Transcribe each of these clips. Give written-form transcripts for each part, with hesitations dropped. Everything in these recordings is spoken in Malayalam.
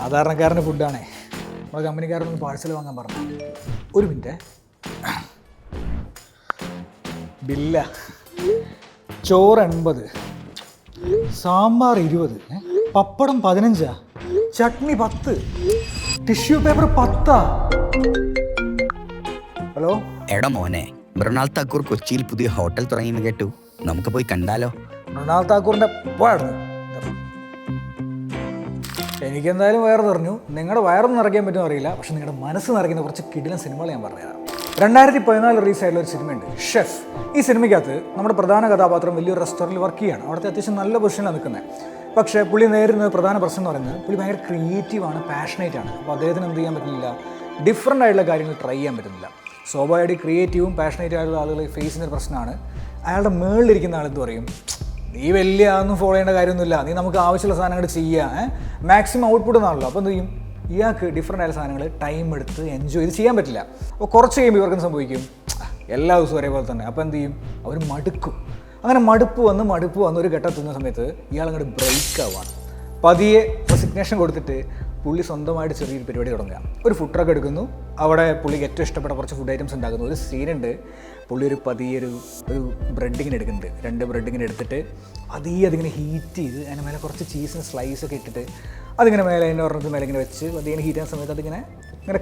സാധാരണക്കാരൻ്റെ ഫുഡാണേ. നമ്മുടെ കമ്പനിക്കാരനൊന്ന് പാഴ്സൽ വാങ്ങാൻ പറഞ്ഞു. ഒരു മിനിറ്റ്. ബില്ല ചോറ് 80, സാമ്പാർ 20, പപ്പടം 15, ചട്നി 10, ടിഷ്യൂ പേപ്പർ 10. ഹലോ എടാ മോനെ, മൃണാൾ താക്കൂർ കൊച്ചിയിൽ പുതിയ ഹോട്ടൽ തുടങ്ങിയെന്ന് കേട്ടു. നമുക്ക് പോയി കണ്ടാലോ? മൃണാൾ താക്കൂറിൻ്റെ എനിക്കെന്തായാലും വയറ് നിറഞ്ഞു. നിങ്ങളുടെ വയറൊന്നും നിറയ്ക്കാൻ പറ്റുമോ അറിയില്ല, പക്ഷെ നിങ്ങളുടെ മനസ്സ് നിറയ്ക്കുന്ന കുറച്ച് കിടിലൻ സിനിമകൾ ഞാൻ പറഞ്ഞുതരാം. 2014 റിലീസായിട്ടുള്ള ഒരു സിനിമയുണ്ട്, ഷെഫ്. ഈ സിനിമയ്ക്കകത്ത് നമ്മുടെ പ്രധാന കഥാപാത്രം വലിയൊരു റെസ്റ്റോറൻറ്റിൽ വർക്ക് ചെയ്യുകയാണ്. അവിടുത്തെ അത്യാവശ്യം നല്ല പൊസിഷനിലാണ് നിൽക്കുന്നത്. പക്ഷേ പുള്ളി നേരിടുന്ന പ്രധാന പ്രശ്നം എന്ന് പറയുന്നത് പുള്ളി ഭയങ്കര ക്രിയേറ്റീവാണ്, പാഷനേറ്റാണ്. അപ്പോൾ അദ്ദേഹത്തിന് എന്ത് ചെയ്യാൻ പറ്റുന്നില്ല, ഡിഫറൻ്റ് ആയിട്ടുള്ള കാര്യങ്ങൾ ട്രൈ ചെയ്യാൻ പറ്റുന്നില്ല. സ്വാഭാവികമായിട്ട് ക്രിയേറ്റീവും പാഷനേറ്റും ആയിട്ടുള്ള ആളുകൾ ഫേസ് ചെയ്യുന്നൊരു പ്രശ്നമാണ്. അയാളുടെ മുകളിലിരിക്കുന്ന ആളെന്ത് പറയും, നീ വലിയ അതൊന്നും ഫോളോ ചെയ്യേണ്ട കാര്യമൊന്നുമില്ല, നീ നമുക്ക് ആവശ്യമുള്ള സാധനങ്ങൾ ചെയ്യുക, മാക്സിമം ഔട്ട്പുട്ട് എന്നാണല്ലോ. അപ്പോൾ എന്ത് ചെയ്യും, ഇയാൾക്ക് ഡിഫറൻ്റ് ആയ സാധനങ്ങൾ ടൈം എടുത്ത് എൻജോയ് ചെയ്ത് ചെയ്യാൻ പറ്റില്ല. അപ്പോൾ കുറച്ച് കഴിയുമ്പോൾ ഇവർക്കും സംഭവിക്കും എല്ലാ ദിവസവും ഒരേപോലെ തന്നെ. അപ്പോൾ എന്ത് ചെയ്യും, അവർ മടുക്കും. അങ്ങനെ മടുപ്പ് വന്ന് ഒരു ഘട്ടത്തുന്ന സമയത്ത് ഇയാൾ അങ്ങോട്ട് ബ്രേക്ക് ആവുകയാണ്. പതിയെ റെസിഗ്നേഷൻ കൊടുത്തിട്ട് പുള്ളി സ്വന്തമായിട്ട് ചെറിയൊരു പരിപാടി തുടങ്ങുക. ഒരു ഫുഡ് ട്രക്ക് എടുക്കുന്നു. അവിടെ പുള്ളിക്ക് ഏറ്റവും ഇഷ്ടപ്പെട്ട കുറച്ച് ഫുഡ് ഐറ്റംസ് ഉണ്ടാക്കുന്നു. ഒരു സീനുണ്ട്, പുള്ളി ഒരു ബ്രെഡിങ്ങനെ എടുക്കുന്നുണ്ട്. 2 ബ്രെഡിങ്ങനെ എടുത്തിട്ട് അതിങ്ങനെ ഹീറ്റ് ചെയ്ത് അതിന് മേലെ കുറച്ച് ചീസിന് സ്ലൈസൊക്കെ ഇട്ടിട്ട് അതിങ്ങനെ മേലെ അതിൻ്റെ ഒരെണ്ണത്തിന് മേലെ ഇങ്ങനെ വെച്ച് അതിങ്ങനെ ഹീറ്റ് ചെയ്യുന്ന സമയത്ത് അതിങ്ങനെ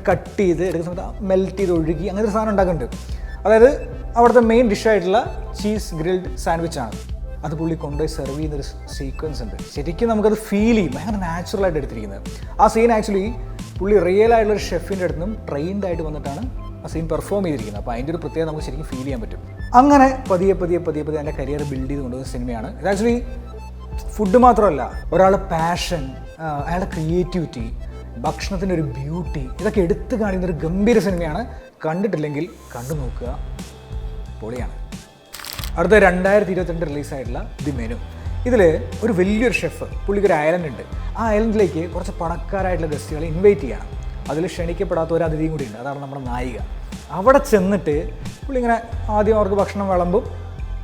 കട്ട് ചെയ്ത് എടുക്കുന്ന സമയത്ത് മെൽറ്റ് ചെയ്ത് ഒഴുകി അങ്ങനെ ഒരു സാധനം ഉണ്ടാക്കുന്നുണ്ട്. അതായത് അവിടുത്തെ മെയിൻ ഡിഷായിട്ടുള്ള ചീസ് ഗ്രിൽഡ് സാൻഡ്വിച്ചാണ്. അത് പുള്ളി കൊണ്ടുപോയി സെർവ് ചെയ്യുന്നൊരു സീക്വൻസ് ഉണ്ട്. ശരിക്കും നമുക്കത് ഫീൽ ചെയ്യും, ഭയങ്കര നാച്ചുറലായിട്ട് എടുത്തിരിക്കുന്നത്. ആ സീൻ ആക്ച്വലി പുള്ളി റിയൽ ആയിട്ടുള്ളൊരു ഷെഫിൻ്റെ അടുത്ത് നിന്നും ട്രെയിൻഡ് ആയിട്ട് വന്നിട്ടാണ് ആ സീൻ പെർഫോം ചെയ്തിരിക്കുന്നത്. അപ്പോൾ അതിൻ്റെ ഒരു പ്രത്യേകത നമുക്ക് ശരിക്കും ഫീൽ ചെയ്യാൻ പറ്റും. അങ്ങനെ പതിയെ എൻ്റെ കരിയർ ബിൽഡ് ചെയ്ത് കൊണ്ടുപോകുന്ന സിനിമയാണ് ഇത്. ആക്ച്വലി ഫുഡ് മാത്രമല്ല, ഒരാളുടെ പാഷൻ, അയാളുടെ ക്രിയേറ്റിവിറ്റി, ഭക്ഷണത്തിൻ്റെ ഒരു ബ്യൂട്ടി, ഇതൊക്കെ എടുത്തു കാണിക്കുന്ന ഒരു ഗംഭീര സിനിമയാണ്. കണ്ടിട്ടില്ലെങ്കിൽ കണ്ടു നോക്കുക, പൊളിയാണ്. അടുത്ത 2022 റിലീസായിട്ടുള്ള ദി മെനു. ഇതിൽ ഒരു വലിയൊരു ഷെഫ്, പുള്ളിക്കൊരു ഐലൻഡ് ഉണ്ട്. ആ ഐലൻഡിലേക്ക് കുറച്ച് പണക്കാരായിട്ടുള്ള ഗസ്റ്റുകളെ ഇൻവൈറ്റ് ചെയ്യണം. അതിൽ ക്ഷണിക്കപ്പെടാത്ത ഒരു അതിഥിയും കൂടി ഉണ്ട്, അതാണ് നമ്മുടെ നായിക. അവിടെ ചെന്നിട്ട് പുള്ളി ഇങ്ങനെ ആദ്യം അവർക്ക് ഭക്ഷണം വിളമ്പും,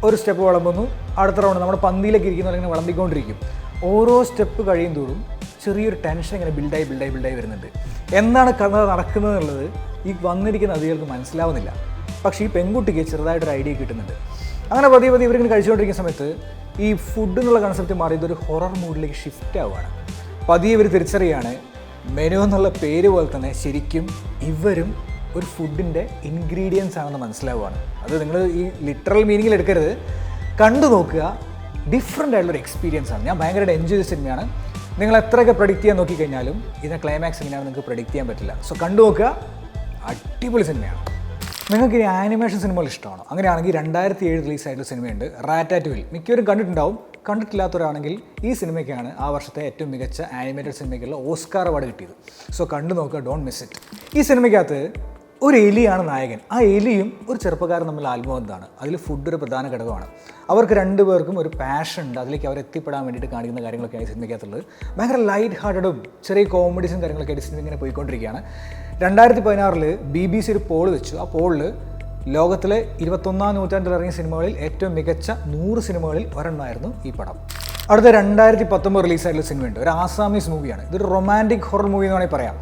ഒരു സ്റ്റെപ്പ് വിളമ്പുന്നു, അടുത്ത റൗണ്ട് നമ്മുടെ പന്തിയിലേക്ക് ഇരിക്കുന്ന ഇങ്ങനെ വിളമ്പിക്കൊണ്ടിരിക്കും. ഓരോ സ്റ്റെപ്പ് കഴിയും തോറും ചെറിയൊരു ടെൻഷൻ ഇങ്ങനെ ബിൽഡായി വരുന്നുണ്ട്. എന്താണ് കഥ നടക്കുന്നത് എന്നുള്ളത് ഈ വന്നിരിക്കുന്ന അതിഥികൾക്ക് മനസ്സിലാവുന്നില്ല. പക്ഷേ ഈ പെൺകുട്ടിക്ക് ചെറുതായിട്ടൊരു ഐഡിയ കിട്ടുന്നുണ്ട്. അങ്ങനെ പതിയെ ഇവരിങ്ങനെ കഴിച്ചുകൊണ്ടിരിക്കുന്ന സമയത്ത് ഈ ഫുഡ് എന്നുള്ള കൺസെപ്റ്റ് മാറി ഇതൊരു ഹൊറർ മൂഡിലേക്ക് ഷിഫ്റ്റ് ആവുകയാണ്. പതിയെ ഇവർ തിരിച്ചറിയാണ് മെനു എന്നുള്ള പേര് പോലെ തന്നെ ശരിക്കും ഇവരും ഒരു ഫുഡിൻ്റെ ഇൻഗ്രീഡിയൻസ് ആണെന്ന് മനസ്സിലാവുകയാണ്. അത് നിങ്ങൾ ഈ ലിറ്ററൽ മീനിങ്ങിൽ എടുക്കരുത്, കണ്ടു നോക്കുക. ഡിഫറെൻ്റ് ആയിട്ടുള്ളൊരു എക്സ്പീരിയൻസ് ആണ്. ഞാൻ ഭയങ്കരമായിട്ട് എൻജോയ് ചെയ്ത സിനിമയാണ്. നിങ്ങൾ എത്രയൊക്കെ പ്രഡിക്റ്റ് ചെയ്യാൻ നോക്കിക്കഴിഞ്ഞാലും ഇതിൻ്റെ ക്ലൈമാക്സ് എങ്ങനെയാണ് നിങ്ങൾക്ക് പ്രഡിക്റ്റ് ചെയ്യാൻ പറ്റില്ല. സോ കണ്ടു നോക്കുക, അടിപൊളി സിനിമയാണ്. നിങ്ങൾക്ക് ഈ ആനിമേഷൻ സിനിമകൾ ഇഷ്ടമാണോ? അങ്ങനെയാണെങ്കിൽ 2007 റിലീസായിട്ടുള്ള സിനിമയുണ്ട് റാറ്റാറ്റുവിൽ. മിക്കവരും കണ്ടിട്ടുണ്ടാവും. കണ്ടിട്ടില്ലാത്തവരാണെങ്കിൽ ഈ സിനിമയ്ക്കാണ് ആ വർഷത്തെ ഏറ്റവും മികച്ച ആനിമേറ്റഡ് സിനിമയ്ക്കുള്ള ഓസ്കാർ അവാർഡ് കിട്ടിയത്. സോ കണ്ടു നോക്കുക, ഡോണ്ട് മിസ് ഇറ്റ്. ഈ സിനിമയ്ക്കകത്ത് ഒരു എലിയാണ് നായകൻ. ആ എലിയും ഒരു ചെറുപ്പക്കാരൻ തമ്മിൽ ആത്മബന്ധമാണ്. അതിൽ ഫുഡ് ഒരു പ്രധാന ഘടകമാണ്. അവർക്ക് രണ്ടുപേർക്കും ഒരു പാഷൻ ഉണ്ട്. അതിലേക്ക് അവർ എത്തിപ്പെടാൻ വേണ്ടിയിട്ട് കാണിക്കുന്ന കാര്യങ്ങളൊക്കെയാണ് ഈ സിനിമയ്ക്കകത്തുള്ളത്. ഭയങ്കര ലൈറ്റ് ഹാർട്ടഡും ചെറിയ കോമഡീസും കാര്യങ്ങളൊക്കെ ആയിട്ട് സിനിമ ഇങ്ങനെ പോയിക്കൊണ്ടിരിക്കുകയാണ്. 2016 BBC ഒരു പോൾ വെച്ചു. ആ പോളിൽ ലോകത്തിലെ 21ാം നൂറ്റാണ്ടിൽ ഇറങ്ങിയ സിനിമകളിൽ ഏറ്റവും മികച്ച 100 സിനിമകളിൽ ഒരെണ്ണമായിരുന്നു ഈ പടം. അടുത്ത 2019 റിലീസായിട്ടുള്ള സിനിമയുണ്ട്, ഒരു ആസാമീസ് മൂവിയാണ്. ഇതൊരു റൊമാൻറ്റിക് ഹൊറർ മൂവി എന്ന് വേണമെങ്കിൽ പറയാം.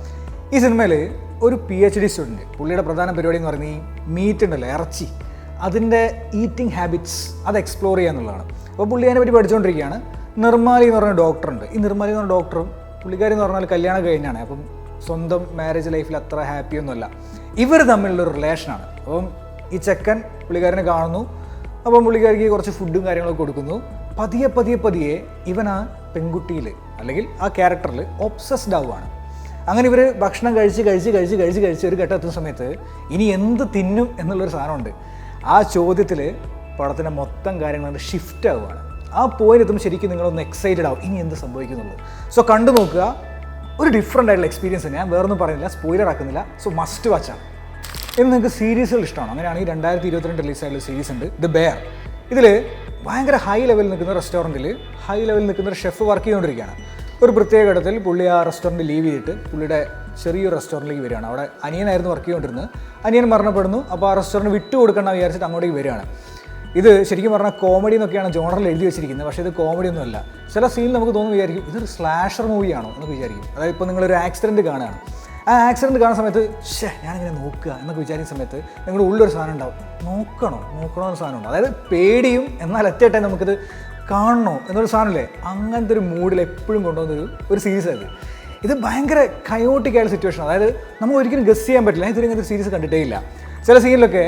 ഈ സിനിമയിൽ ഒരു PhD സ്റ്റുഡൻറ്റ്, പുള്ളിയുടെ പ്രധാന പരിപാടി എന്ന് പറയുന്നത് ഈ മീറ്റ് ഉണ്ടല്ലോ, ഇറച്ചി, അതിൻ്റെ ഈറ്റിംഗ് ഹാബിറ്റ്സ് അത് എക്സ്പ്ലോർ ചെയ്യുക എന്നുള്ളതാണ്. അപ്പോൾ പുള്ളി അതിനെപ്പറ്റി പഠിച്ചുകൊണ്ടിരിക്കുകയാണ്. നിർമ്മാലി എന്ന് പറഞ്ഞ ഡോക്ടറുണ്ട്. ഈ നിർമ്മാലി എന്ന് പറഞ്ഞ ഡോക്ടറും പുള്ളിക്കാരി എന്ന് പറഞ്ഞാൽ കല്യാണം കഴിഞ്ഞാണ്. അപ്പം സ്വന്തം മാരേജ് ലൈഫിൽ അത്ര ഹാപ്പിയൊന്നുമല്ല. ഇവർ തമ്മിലുള്ളൊരു റിലേഷനാണ്. അപ്പം ഈ ചെക്കൻ പുള്ളിക്കാരനെ കാണുന്നു. അപ്പം പുള്ളിക്കാരിക്ക് കുറച്ച് ഫുഡും കാര്യങ്ങളൊക്കെ കൊടുക്കുന്നു. പതിയെ ഇവൻ ആ പെൺകുട്ടിയിൽ അല്ലെങ്കിൽ ആ ക്യാരക്ടറിൽ ഒബ്സസ്ഡ് ആവുകയാണ്. അങ്ങനെ ഇവർ ഭക്ഷണം കഴിച്ച് ഒരു ഘട്ടം എത്തുന്ന സമയത്ത് ഇനി എന്ത് തിന്നും എന്നുള്ളൊരു സാധനമുണ്ട്. ആ ചോദ്യത്തിൽ പടത്തിൻ്റെ മൊത്തം കാര്യങ്ങൾ ഷിഫ്റ്റ് ആവുകയാണ്. ആ പോയിന്റ് എത്തുമ്പോൾ ശരിക്കും നിങ്ങളൊന്ന് എക്സൈറ്റഡ് ആവും, ഇനി എന്ത് സംഭവിക്കുന്നുള്ളൂ. സോ കണ്ടു നോക്കുക, ഒരു ഡിഫറെൻ്റ് ആയിട്ടുള്ള എക്സ്പീരിയൻസ്. ഞാൻ വേറൊന്നും പറയുന്നില്ല, സ്പോയിലർ ആക്കുന്നില്ല. സോ മസ്റ്റ് വാച്ചാണ്. ഇനി നിങ്ങൾക്ക് സീരീസുകൾ ഇഷ്ടമാണ്. അങ്ങനെയാണെങ്കിൽ 2022 റിലീസായിട്ടുള്ള സീരീസ് ഉണ്ട്, ദ ബെയർ. ഇതിൽ ഭയങ്കര ഹൈ ലെവലിൽ നിൽക്കുന്ന റെസ്റ്റോറൻറ്റിൽ ഹൈ ലെവലിൽ നിൽക്കുന്ന ഒരു ഷെഫ് വർക്ക് ചെയ്തുകൊണ്ടിരിക്കുകയാണ്. ഒരു പ്രത്യേക ഘട്ടത്തിൽ പുള്ളി ആ റെസ്റ്റോറൻറ്റ് ലീവ് ചെയ്തിട്ട് പുള്ളിയുടെ ചെറിയൊരു റെസ്റ്റോറൻറ്റിലേക്ക് വരികയാണ്. അവിടെ അനിയനായിരുന്നു വർക്ക് ചെയ്തുകൊണ്ടിരുന്നത്. അനിയൻ മരണപ്പെടുന്നു. അപ്പോൾ ആ റെസ്റ്റോറൻറ്റ് വിട്ടു കൊടുക്കണം വിചാരിച്ചിട്ട് അങ്ങോട്ടേക്ക് വരികയാണ്. ഇത് ശരിക്കും പറഞ്ഞാൽ കോമഡി എന്നൊക്കെയാണ് ജോണറിൽ എഴുതി വെച്ചിരിക്കുന്നത്, പക്ഷേ ഇത് കോമഡി ഒന്നുമല്ല. ചില സീനിൽ നമുക്ക് തോന്നുന്നു വിചാരിക്കും ഇതൊരു സ്ലാഷർ മൂവിയാണോ എന്നൊക്കെ വിചാരിക്കും. അതായത് ഇപ്പോൾ നിങ്ങളൊരു ആക്സിഡൻറ്റ് കാണുകയാണ്, ആ ആക്സിഡൻറ്റ് കാണുന്ന സമയത്ത് ഞാനിങ്ങനെ നോക്കുക എന്നൊക്കെ വിചാരിക്കുന്ന സമയത്ത് നിങ്ങളുടെ ഉള്ളൊരു സാധനം ഉണ്ടാവും, നോക്കണോ എന്ന സാധനമുണ്ട്. അതായത് പേടിയും എന്നാൽ ഒറ്റയായിട്ടേ നമുക്കിത് കാണണോ എന്നൊരു സാധനമില്ലേ, അങ്ങനത്തെ ഒരു മൂഡിൽ എപ്പോഴും കൊണ്ടുവന്നൊരു ഒരു സീരീസാണ് ഇത്. ഭയങ്കര കയോട്ടിക് ആയ സിറ്റുവേഷൻ, അതായത് നമുക്ക് ഒരിക്കലും ഗസ് ചെയ്യാൻ പറ്റില്ല. ഞാൻ ഇങ്ങനത്തെ സീരീസ് കണ്ടിട്ടേ ഇല്ല. ചില സീനിലൊക്കെ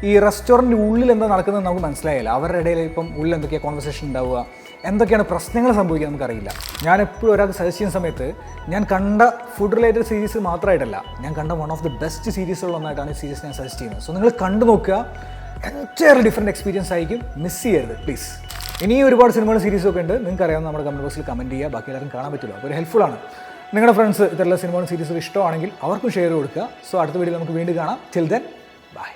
ഈ റെസ്റ്റോറൻറ്റ് ഉള്ളിൽ എന്താ നടക്കുന്നത് നമുക്ക് മനസ്സിലായില്ല. അവരുടെ ഇടയിൽ ഇപ്പം ഉള്ളിൽ എന്തൊക്കെയാണ് കോൺവെർസേഷൻ ഉണ്ടാവുക, എന്തൊക്കെയാണ് പ്രശ്നങ്ങൾ സംഭവിക്കുക നമുക്കറിയില്ല. ഞാൻ എപ്പോഴും ഒരാൾക്ക് സജസ്റ്റ് ചെയ്യുന്ന സമയത്ത് ഞാൻ കണ്ട ഫുഡ് റിലേറ്റഡ് സീരീസ് മാത്രമായിട്ടല്ല, ഞാൻ കണ്ട വൺ ഓഫ് ദി ബെസ്റ്റ് സീരീസുകളൊന്നായിട്ടാണ് ഈ സീരീസ് ഞാൻ സജസ്റ്റ് ചെയ്യുന്നത്. സോ നിങ്ങൾ കണ്ടു നോക്കുക, എൻറ്റയർലി ഡിഫറെൻറ്റ് എക്സ്പീരിയൻസ് ആയിരിക്കും, മിസ് ചെയ്യരുത് പ്ലീസ്. ഇനിയും ഒരുപാട് സിനിമകളും സീരീസൊക്കെ ഉണ്ട്, നിങ്ങൾക്ക് അറിയാവുന്ന നമ്മുടെ കമൻറ്റ് ബോക്സിൽ കമൻറ്റ് ചെയ്യുക, ബാക്കി എല്ലാവരും കാണാൻ പറ്റുമല്ലോ, അപ്പോൾ ഒരു ഹെൽപ്ഫുള്ളാണ്. നിങ്ങളുടെ ഫ്രണ്ട്സ് ഇത്തരത്തിലുള്ള സിനിമകളും സീരീസും ഇഷ്ടമാണെങ്കിൽ അവർക്കും ഷെയർ കൊടുക്കുക. സോ അടുത്ത വീഡിയോയിൽ നമുക്ക് വീണ്ടും കാണാം. Till then bye.